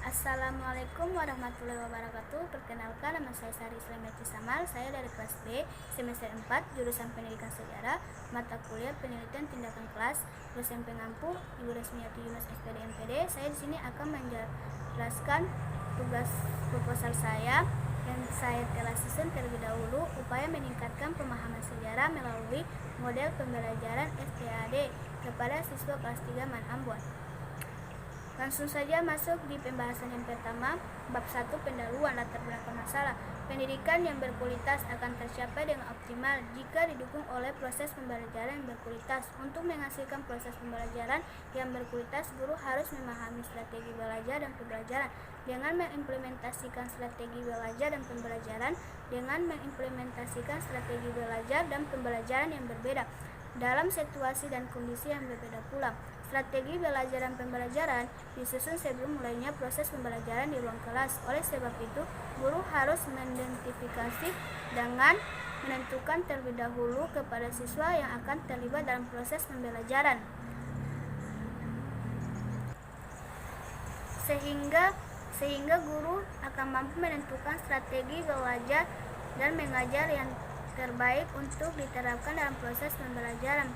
Assalamualaikum warahmatullahi wabarakatuh. Perkenalkan, nama saya Sari Slemeti Samal. Saya dari kelas B, semester 4, jurusan Pendidikan Sejarah, mata kuliah Penelitian Tindakan Kelas, dosen pengampu Ibu Resmiati Yunus SPD MPD. Saya di sini akan menjelaskan tugas proposal saya yang saya telah susun terlebih dahulu, upaya meningkatkan pemahaman sejarah melalui model pembelajaran STAD kepada siswa kelas 3 Man Ambon. Langsung saja masuk di pembahasan yang pertama, bab 1, pendahuluan latar belakang masalah. Pendidikan yang berkualitas akan tercapai dengan optimal jika didukung oleh proses pembelajaran yang berkualitas. Untuk menghasilkan proses pembelajaran yang berkualitas, guru harus memahami strategi belajar dan pembelajaran. Dengan mengimplementasikan strategi belajar dan pembelajaran yang berbeda dalam situasi dan kondisi yang berbeda pula. Strategi belajar dan pembelajaran disusun sebelum mulainya proses pembelajaran di ruang kelas. Oleh sebab itu, guru harus mengidentifikasi dengan menentukan terlebih dahulu kepada siswa yang akan terlibat dalam proses pembelajaran, sehingga guru akan mampu menentukan strategi belajar dan mengajar yang terbaik untuk diterapkan dalam proses pembelajaran.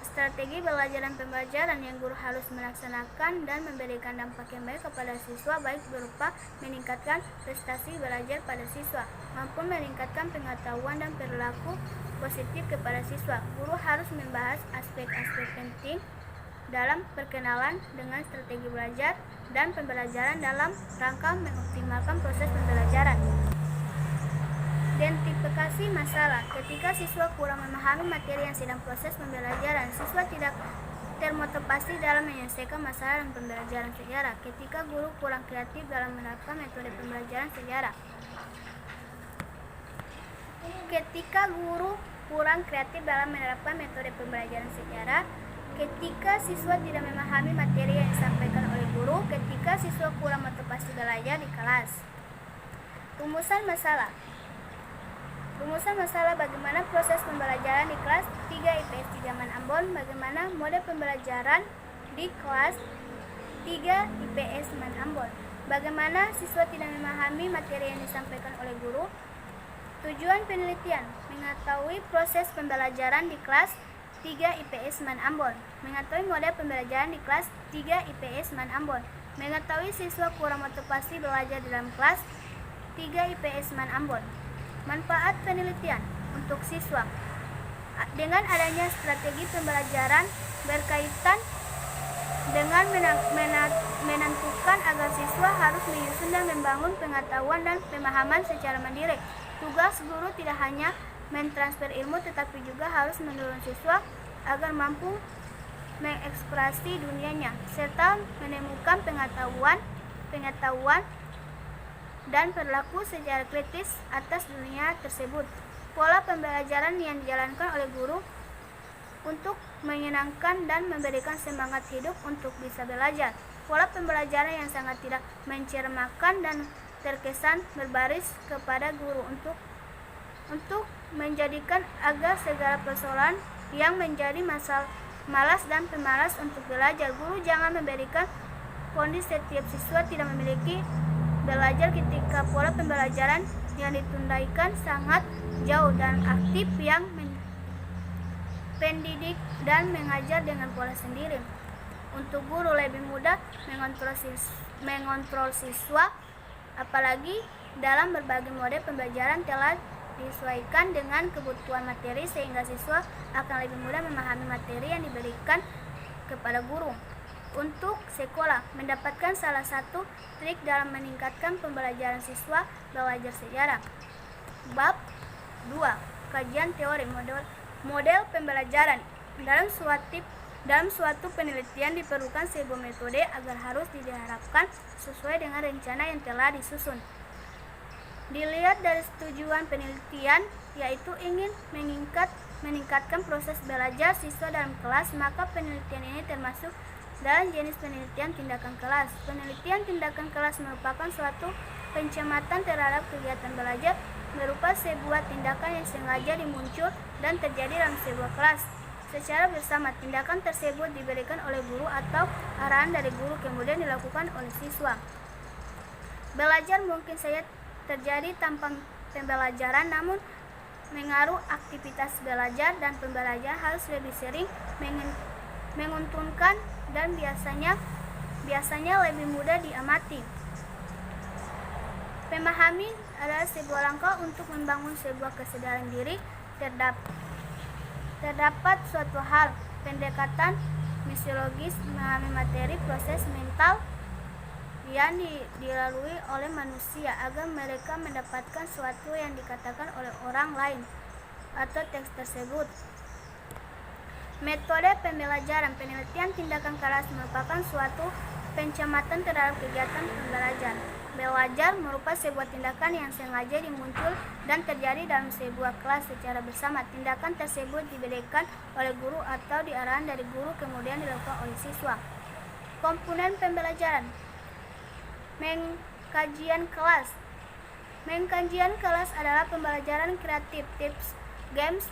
Strategi belajar dan pembelajaran yang guru harus melaksanakan dan memberikan dampak yang baik kepada siswa, baik berupa meningkatkan prestasi belajar pada siswa maupun meningkatkan pengetahuan dan perilaku positif kepada siswa. Guru harus membahas aspek-aspek penting dalam perkenalan dengan strategi belajar dan pembelajaran dalam rangka mengoptimalkan proses pembelajaran. Identifikasi masalah. Ketika siswa kurang memahami materi yang sedang proses pembelajaran, siswa tidak termotivasi dalam menyelesaikan masalah dan pembelajaran sejarah. Ketika guru kurang kreatif dalam menerapkan metode pembelajaran sejarah. Ketika siswa tidak memahami materi yang disampaikan oleh guru, ketika siswa kurang motivasi belajar di kelas. Rumusan masalah. Bagaimana proses pembelajaran di kelas 3 IPS 3 Man Ambon, bagaimana model pembelajaran di kelas 3 IPS Man Ambon, bagaimana siswa tidak memahami materi yang disampaikan oleh guru. Tujuan penelitian, mengetahui proses pembelajaran di kelas 3 IPS Man Ambon, mengetahui model pembelajaran di kelas 3 IPS Man Ambon, mengetahui siswa kurang motivasi belajar dalam kelas 3 IPS Man Ambon. Manfaat penelitian untuk siswa. Dengan adanya strategi pembelajaran berkaitan dengan menentukan agar siswa harus menyusun dan membangun pengetahuan dan pemahaman secara mandiri. Tugas guru tidak hanya mentransfer ilmu, tetapi juga harus mendorong siswa agar mampu mengeksplorasi dunianya serta menemukan pengetahuan dan perilaku secara kritis atas dunia tersebut. Pola pembelajaran yang dijalankan oleh guru untuk menyenangkan dan memberikan semangat hidup untuk bisa belajar. Pola pembelajaran yang sangat tidak mencermakan dan terkesan berbaris kepada guru untuk menjadikan agar segala persoalan yang menjadi malas dan pemalas untuk belajar. Guru jangan memberikan kondisi setiap siswa tidak memiliki belajar ketika pola pembelajaran yang ditundaikan sangat jauh dan aktif yang pendidik dan mengajar dengan pola sendiri. Untuk guru lebih mudah mengontrol siswa, apalagi dalam berbagai model pembelajaran telah disesuaikan dengan kebutuhan materi, sehingga siswa akan lebih mudah memahami materi yang diberikan kepada guru. Untuk sekolah, mendapatkan salah satu trik dalam meningkatkan pembelajaran siswa belajar sejarah. Bab 2, kajian teori model pembelajaran. Dalam suatu penelitian diperlukan sebuah metode agar harus diharapkan sesuai dengan rencana yang telah disusun. Dilihat dari tujuan penelitian, yaitu ingin meningkatkan proses belajar siswa dalam kelas, maka penelitian ini termasuk dalam jenis penelitian tindakan kelas. Penelitian tindakan kelas merupakan suatu pencermatan terhadap kegiatan belajar berupa sebuah tindakan yang sengaja dimuncul dan terjadi dalam sebuah kelas. secara bersama. Tindakan tersebut diberikan oleh guru atau arahan dari guru kemudian dilakukan oleh siswa. Belajar mungkin saja terjadi tanpa pembelajaran, namun mengaruh aktivitas belajar dan pembelajaran harus lebih sering menguntungkan dan biasanya lebih mudah diamati. Memahami adalah sebuah langkah untuk membangun sebuah kesadaran diri terdapat suatu hal. Pendekatan misiologis memahami materi proses mental yang dilalui oleh manusia agar mereka mendapatkan sesuatu yang dikatakan oleh orang lain atau teks tersebut. Metode pembelajaran. Penelitian tindakan keras merupakan suatu pencermatan terhadap kegiatan pembelajaran. Belajar merupakan sebuah tindakan yang sengaja dimuncul dan terjadi dalam sebuah kelas secara bersama. Tindakan tersebut diberikan oleh guru atau diarahkan dari guru kemudian dilakukan oleh siswa. Komponen pembelajaran. Mengkajian kelas. Mengkajian kelas adalah pembelajaran kreatif, tips, games,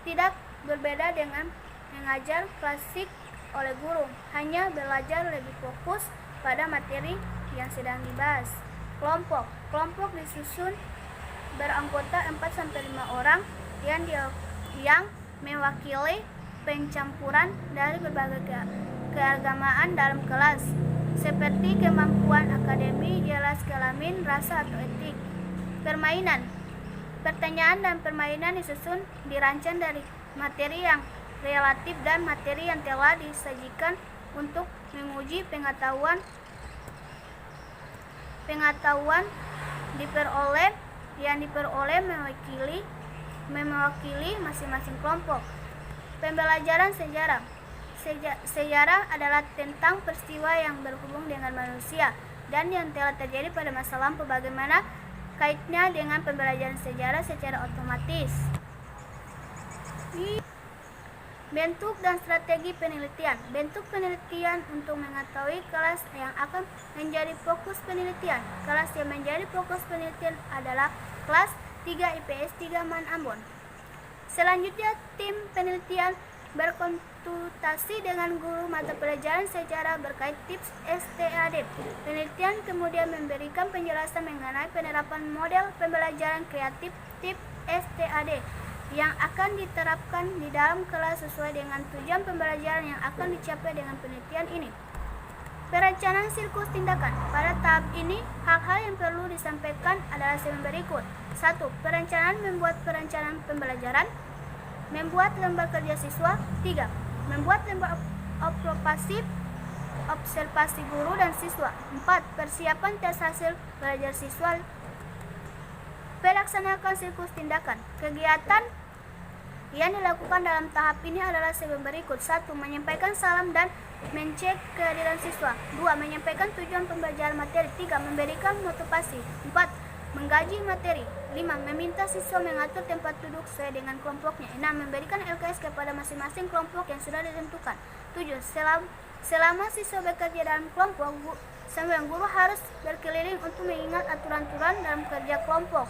tidak berbeda dengan mengajar klasik oleh guru, hanya belajar lebih fokus pada materi yang sedang dibahas. Kelompok disusun beranggota 4-5 orang yang mewakili pencampuran dari berbagai keagamaan dalam kelas, seperti kemampuan akademik, jelas kelamin, rasa atau etik. Permainan. Pertanyaan dan permainan disusun dirancang dari materi yang relatif dan materi yang telah disajikan untuk menguji pengetahuan diperoleh mewakili masing-masing kelompok. Pembelajaran sejarah. Sejarah adalah tentang peristiwa yang berhubung dengan manusia dan yang telah terjadi pada masa lampau. Bagaimana kaitnya dengan pembelajaran sejarah secara otomatis? Bentuk dan strategi penelitian. Bentuk penelitian untuk mengetahui kelas yang akan menjadi fokus penelitian. Kelas yang menjadi fokus penelitian adalah kelas 3 IPS 3 Man Ambon. Selanjutnya, tim penelitian berkonsultasi dengan guru mata pelajaran sejarah berkait tips STAD. Penelitian kemudian memberikan penjelasan mengenai penerapan model pembelajaran kreatif tips STAD yang akan diterapkan di dalam kelas sesuai dengan tujuan pembelajaran yang akan dicapai dengan penelitian ini. Perencanaan siklus tindakan. Pada tahap ini, hal-hal yang perlu disampaikan adalah sebagai berikut. 1. Perencanaan membuat perencanaan pembelajaran. Membuat lembar kerja siswa. 3. Membuat lembar observasi guru dan siswa. 4. Persiapan tes hasil belajar siswa. Melaksanakan siklus tindakan. Kegiatan yang dilakukan dalam tahap ini adalah sebagai berikut. 1. Menyampaikan salam dan mencek kehadiran siswa. 2. Menyampaikan tujuan pembelajaran materi. 3. Memberikan motivasi. 4. Menggaji materi. 5. Meminta siswa mengatur tempat duduk sesuai dengan kelompoknya. 6. Memberikan LKS kepada masing-masing kelompok yang sudah ditentukan. 7. Selama siswa bekerja dalam kelompok, guru harus berkeliling untuk mengingat aturan-aturan dalam kerja kelompok.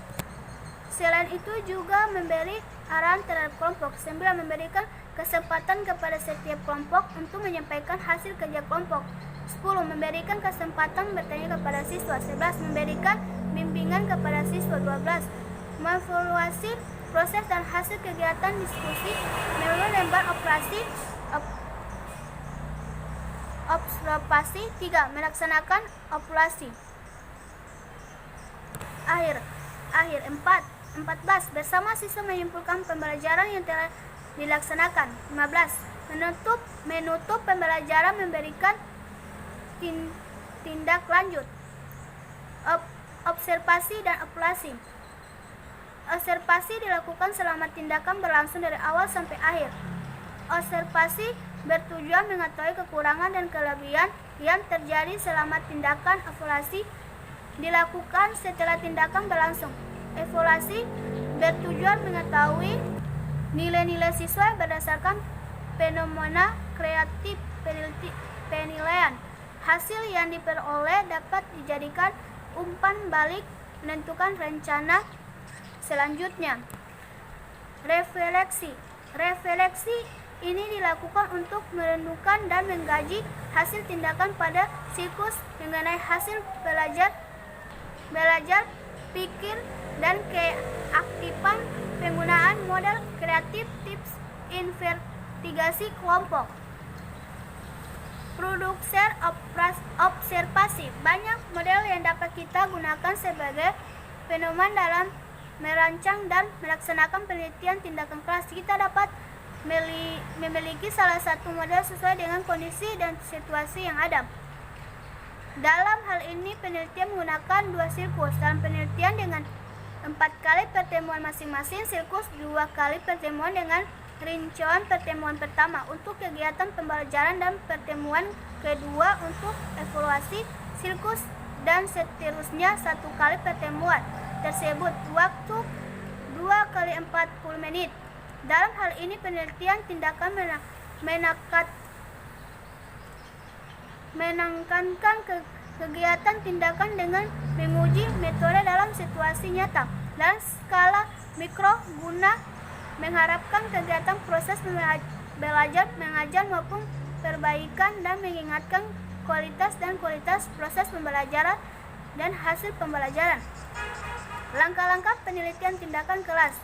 Selain itu juga memberi arahan terhadap kelompok. 9. Memberikan kesempatan kepada setiap kelompok untuk menyampaikan hasil kerja kelompok. 10. Memberikan kesempatan bertanya kepada siswa. 11. Memberikan bimbingan kepada siswa. 12. Mengevaluasi proses dan hasil kegiatan diskusi melalui lembar observasi. 3. Melaksanakan evaluasi. Akhir 14. Bersama siswa menyimpulkan pembelajaran yang telah dilaksanakan. 15. Menutup pembelajaran memberikan tindak lanjut. Observasi dan evaluasi. Observasi dilakukan selama tindakan berlangsung dari awal sampai akhir. Observasi bertujuan mengetahui kekurangan dan kelebihan yang terjadi selama tindakan. Evaluasi dilakukan setelah tindakan berlangsung. Evaluasi bertujuan mengetahui nilai-nilai siswa berdasarkan fenomena kreatif penilaian. Hasil yang diperoleh dapat dijadikan umpan balik menentukan rencana selanjutnya. Refleksi ini dilakukan untuk merenungkan dan mengkaji hasil tindakan pada siklus mengenai hasil belajar, pikir, dan keaktifan penggunaan model kreatif tips investigasi kelompok. Produksi observasi. Banyak model yang dapat kita gunakan sebagai pedoman dalam merancang dan melaksanakan penelitian tindakan kelas. Kita dapat memiliki salah satu model sesuai dengan kondisi dan situasi yang ada. Dalam hal ini, penelitian menggunakan 2 siklus. Dalam penelitian dengan 4 kali pertemuan masing-masing siklus, 2 kali pertemuan dengan rincian pertemuan pertama untuk kegiatan pembelajaran dan pertemuan kedua untuk evaluasi siklus, dan seterusnya 1 kali pertemuan tersebut waktu 2 kali 40 menit. Dalam hal ini, penelitian tindakan menekankan kegiatan tindakan dengan menguji metode dalam situasi nyata dan skala mikro guna mengharapkan kegiatan proses belajar, mengajar maupun perbaikan dan mengingatkan kualitas proses pembelajaran dan hasil pembelajaran. Langkah-langkah penelitian tindakan kelas.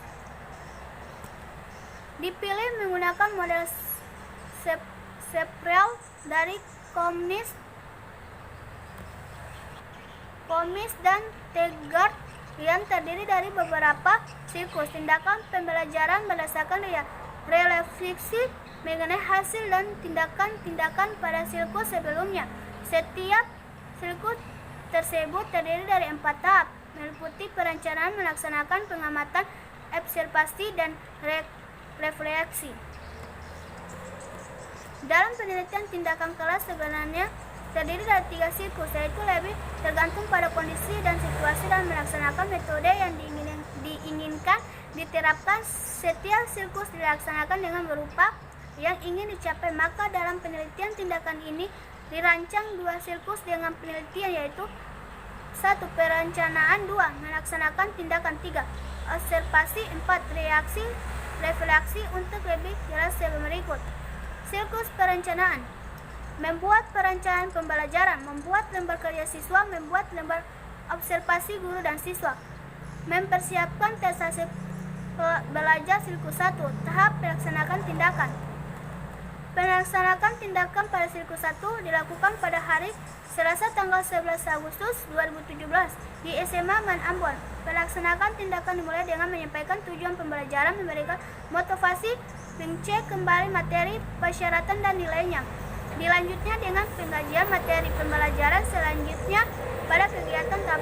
Dipilih menggunakan model spiral dari Comnis dan Tegart yang terdiri dari beberapa siklus tindakan pembelajaran berdasarkan refleksi mengenai hasil dan tindakan pada siklus sebelumnya. Setiap siklus tersebut terdiri dari 4 tahap, meliputi perencanaan, melaksanakan pengamatan, observasi, dan refleksi. Dalam penelitian tindakan kelas sebenarnya terdiri dari 3 siklus, yaitu lebih tergantung pada kondisi dan situasi dan melaksanakan metode yang diinginkan diterapkan. Setiap siklus dilaksanakan dengan berupa yang ingin dicapai, maka dalam penelitian tindakan ini dirancang 2 siklus dengan penelitian, yaitu 1. Perencanaan, 2. Melaksanakan tindakan, 3. Observasi, 4. Refleksi. Untuk lebih jelas berikut. Siklus perencanaan. Membuat perencanaan pembelajaran, membuat lembar kerja siswa, membuat lembar observasi guru dan siswa. Mempersiapkan tes hasil belajar siklus 1. Tahap melaksanakan tindakan. Melaksanakan tindakan pada siklus 1 dilakukan pada hari Selasa tanggal 11 Agustus 2017 di SMA Man Ambon. Melaksanakan tindakan dimulai dengan menyampaikan tujuan pembelajaran, memberikan motivasi, mengecek kembali materi, persyaratan, dan nilainya. Dilanjutnya dengan pengkajian materi pembelajaran. Selanjutnya pada kegiatan tahap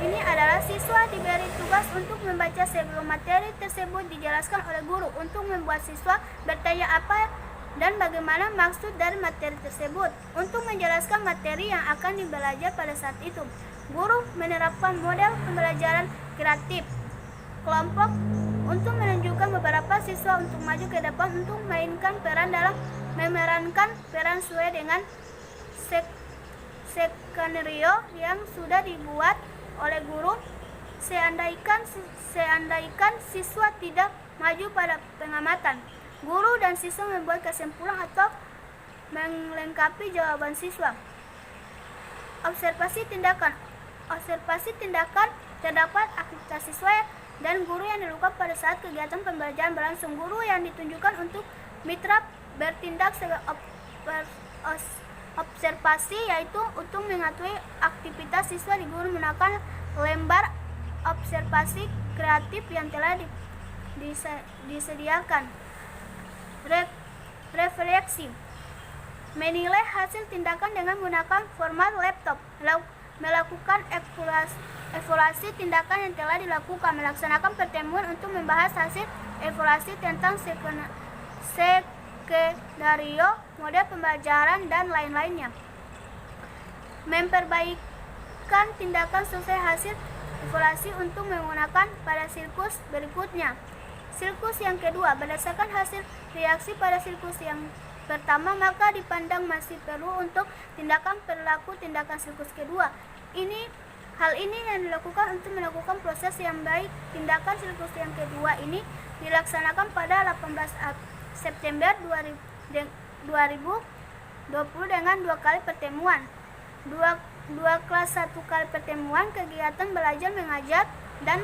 ini adalah siswa diberi tugas untuk membaca sebelum materi tersebut dijelaskan oleh guru, untuk membuat siswa bertanya apa dan bagaimana maksud dari materi tersebut. Untuk menjelaskan materi yang akan dibelajar pada saat itu, guru menerapkan model pembelajaran kreatif kelompok untuk menunjukkan beberapa siswa untuk maju ke depan untuk memainkan peran dalam memerankan peran sesuai dengan skenario yang sudah dibuat oleh guru. Seandainya siswa tidak maju pada pengamatan, guru dan siswa membuat kesimpulan atau melengkapi jawaban siswa. Observasi tindakan. Terdapat aktivitas siswa dan guru yang dilakukan pada saat kegiatan pembelajaran berlangsung. Guru yang ditunjukkan untuk mitra bertindak sebagai observasi, yaitu untuk mengetahui aktivitas siswa. Di guru menggunakan lembar observasi kreatif yang telah disediakan. Refleksi. Menilai hasil tindakan dengan menggunakan format laptop. Melakukan evaluasi tindakan yang telah dilakukan. Melaksanakan pertemuan untuk membahas hasil evaluasi tentang skenario, model pembelajaran, dan lain-lainnya. Memperbaikan tindakan selesai hasil evaluasi untuk menggunakan pada siklus berikutnya. Siklus yang kedua, berdasarkan hasil reaksi pada siklus yang pertama, maka dipandang masih perlu untuk tindakan perilaku tindakan siklus kedua. Hal ini yang dilakukan untuk melakukan proses yang baik. Tindakan siklus yang kedua ini dilaksanakan pada 18 September 2020 dengan 2 kali pertemuan. 2 kelas 1 kali pertemuan kegiatan belajar mengajar dan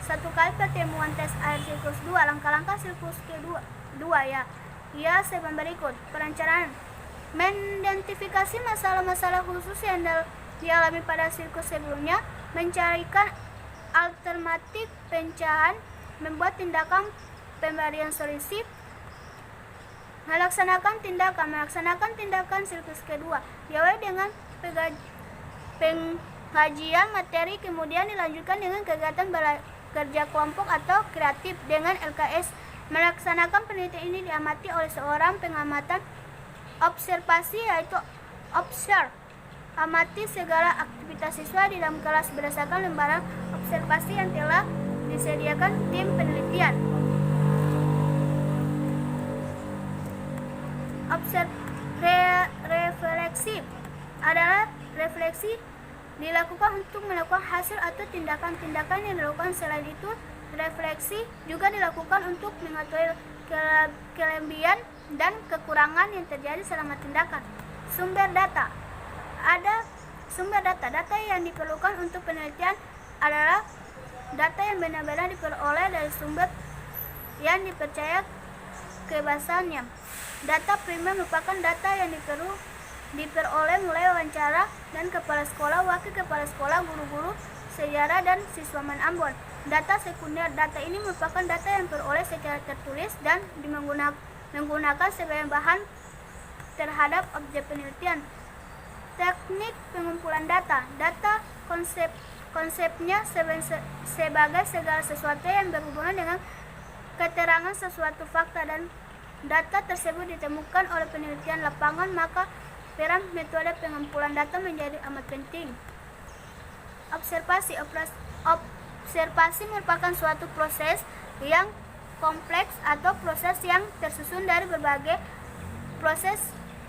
1 kali pertemuan tes akhir siklus 2. Langkah-langkah siklus kedua ya sebagai berikut. Perencanaan: mengidentifikasi masalah-masalah khusus yang dialami pada siklus sebelumnya, mencarikan alternatif pecahan, membuat tindakan pemberian solusi, melaksanakan tindakan siklus kedua. Diawali dengan pengkajian materi, kemudian dilanjutkan dengan kegiatan kerja kelompok atau kreatif dengan LKS. Melaksanakan penelitian ini diamati oleh seorang pengamatan observasi, yaitu observe. Amati segala aktivitas siswa di dalam kelas berdasarkan lembaran observasi yang telah disediakan tim penelitian. Refleksi adalah refleksi dilakukan untuk melakukan hasil atau tindakan-tindakan yang dilakukan. Selain itu, refleksi juga dilakukan untuk mengetahui kelebihan dan kekurangan yang terjadi selama tindakan. Sumber data. Ada sumber data. Data yang diperlukan untuk penelitian adalah data yang benar-benar diperoleh dari sumber yang dipercaya kebenarannya. Data primer merupakan data yang diperoleh mulai wawancara dan kepala sekolah, wakil kepala sekolah, guru-guru, sejarah, dan siswa Ambon. Data sekunder. Data ini merupakan data yang diperoleh secara tertulis dan menggunakan sebagai bahan terhadap objek penelitian. Teknik pengumpulan data. Data konsepnya sebagai segala sesuatu yang berhubungan dengan keterangan sesuatu fakta, dan data tersebut ditemukan oleh penelitian lapangan, maka peran metode pengumpulan data menjadi amat penting. Observasi. Observasi merupakan suatu proses yang kompleks atau proses yang tersusun dari berbagai proses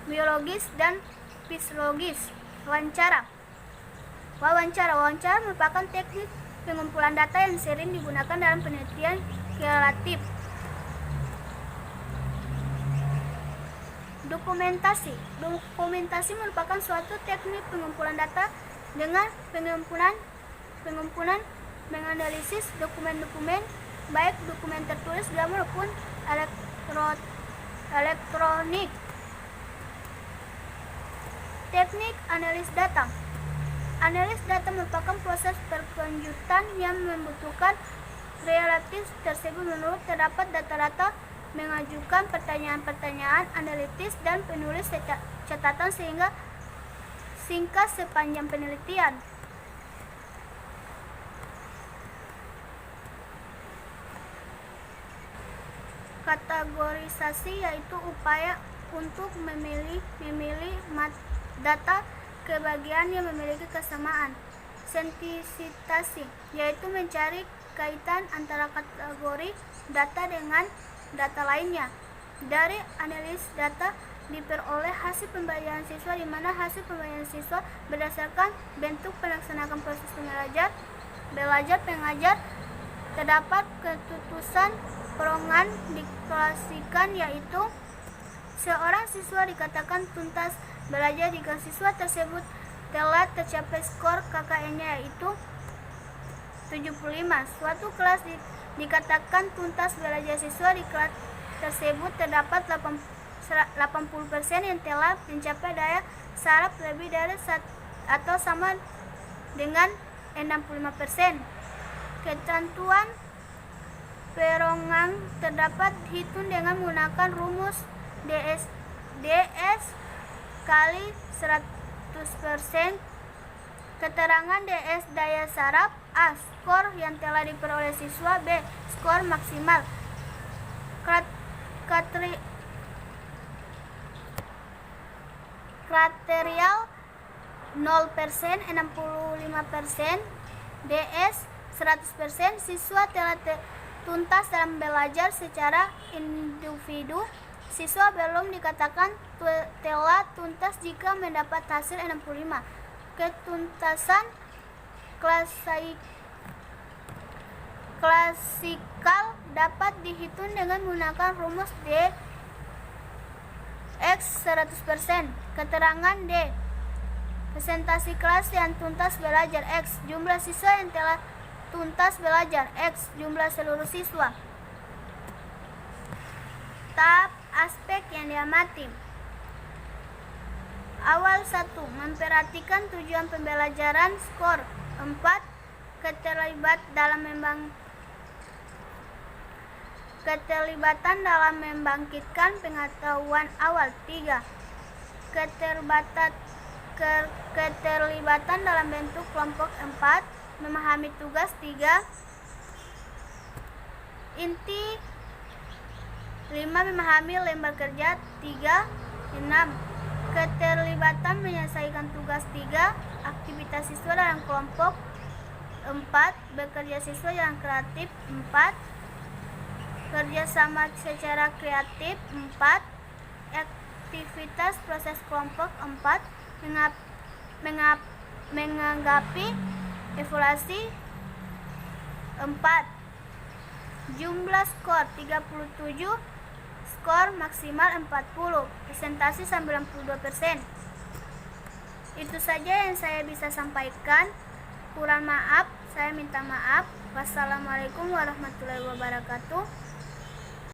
biologis dan fisiologis. Wawancara merupakan teknik pengumpulan data yang sering digunakan dalam penelitian kualitatif. Dokumentasi merupakan suatu teknik pengumpulan data dengan pengumpulan menganalisis dokumen-dokumen, baik dokumen tertulis maupun elektronik. Teknik analis data. Analis data merupakan proses perkejutan yang membutuhkan relatif tersebut. Menurut terdapat data-data, mengajukan pertanyaan-pertanyaan analitis dan penulis catatan sehingga singkat sepanjang penelitian. Kategorisasi yaitu upaya untuk memilih data ke bagian yang memiliki kesamaan. Sensitisasi yaitu mencari kaitan antara kategori data dengan data lainnya. Dari analis data diperoleh hasil pembelajaran siswa, di mana hasil pembelajaran siswa berdasarkan bentuk pelaksanaan proses belajar pengajar. Terdapat keputusan perorangan diklasikan, yaitu seorang siswa dikatakan tuntas belajar jika siswa tersebut telah tercapai skor KKN-nya yaitu 75. Suatu kelas dikatakan tuntas belajar siswa di kelas tersebut terdapat 80% yang telah mencapai daya saraf lebih dari atau sama dengan 65%. Ketentuan perorangan terdapat dihitung dengan menggunakan rumus DS kali 100%. Keterangan DS daya saraf. A. Skor yang telah diperoleh siswa. B. Skor maksimal. Kriterial 0%, 65%, DS 100%. Siswa telah tuntas dalam belajar secara individu. Siswa belum dikatakan telah tuntas jika mendapat hasil 65. Ketuntasan klasikal dapat dihitung dengan menggunakan rumus X 100%. Keterangan D. Presentasi kelas yang tuntas belajar X. Jumlah siswa yang telah tuntas belajar X. Jumlah seluruh siswa. Tahap aspek yang diamati. Awal 1. Memperhatikan tujuan pembelajaran. Skor 4. Keterlibatan dalam membangkitkan pengetahuan awal. 3. Keterlibatan dalam bentuk kelompok. 4. Memahami tugas. 3. Inti 5. Memahami lembar kerja. 3. 6. Keterlibatan menyelesaikan tugas. 3. Aktivitas siswa dalam kelompok. 4. Bekerja siswa yang kreatif. 4. Kerjasama secara kreatif. 4. Aktivitas proses kelompok. 4. Menganggapi evaluasi. 4. Jumlah skor 37. Skor maksimal 40. Presentasi 92%. Itu saja yang saya bisa sampaikan. Kurang maaf, saya minta maaf. Wassalamualaikum warahmatullahi wabarakatuh.